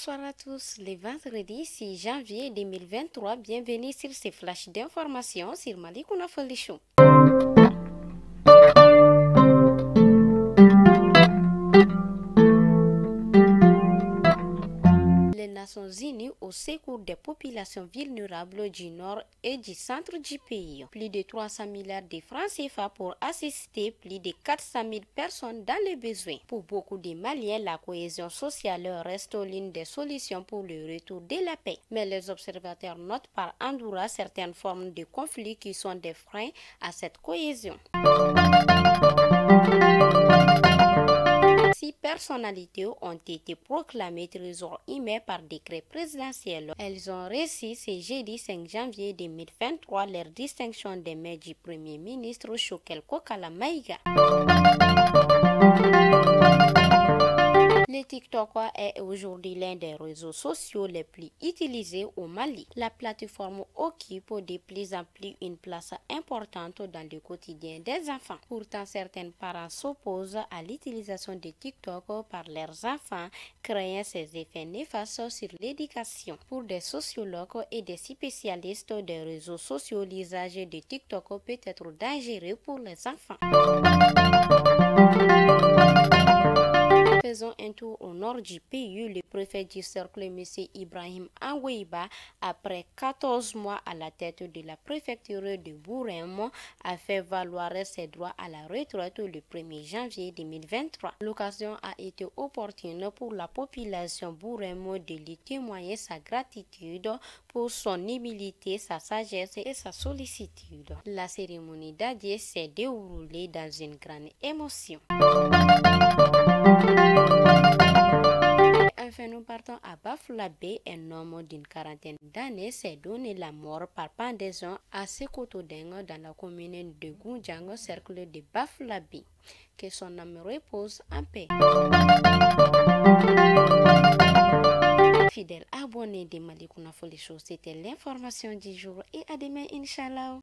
Bonsoir à tous. Le vendredi 6 janvier 2023, bienvenue sur ces flashs d'informations sur Malikouna Folichon. Les Nations Unies au secours des populations vulnérables du nord et du centre du pays. Plus de 300 milliards de francs CFA pour assister plus de 400 000 personnes dans les besoins. Pour beaucoup de Maliens, la cohésion sociale reste l'une des solutions pour le retour de la paix. Mais les observateurs notent par endroits certaines formes de conflits qui sont des freins à cette cohésion. 6 personnalités ont été proclamées trésor humain par décret présidentiel. Elles ont reçu ce jeudi 5 janvier 2023 leur distinction des mains du Premier ministre Choguel Kokala Maïga. Le TikTok est aujourd'hui l'un des réseaux sociaux les plus utilisés au Mali. La plateforme occupe de plus en plus une place importante dans le quotidien des enfants. Pourtant, certains parents s'opposent à l'utilisation de TikTok par leurs enfants, craignant ses effets néfastes sur l'éducation. Pour des sociologues et des spécialistes des réseaux sociaux, l'usage de TikTok peut être dangereux pour les enfants. Faisons un tour au nord du pays. Le préfet du cercle, M. Ibrahim Angouiba, après 14 mois à la tête de la préfecture de Bourem, a fait valoir ses droits à la retraite le 1er janvier 2023. L'occasion a été opportune pour la population bourem de lui témoigner sa gratitude pour son humilité, sa sagesse et sa sollicitude. La cérémonie d'adieu s'est déroulée dans une grande émotion. Enfin, nous partons à Bafoussam. Un homme d'une quarantaine d'années s'est donné la mort par pendaison à Sekotodeng dans la commune de Goundjang, cercle de Bafoussam. Que son âme repose en paix. Fidèles abonnés de Malikouna Folichon, c'était l'information du jour et à demain, Inch'Allah.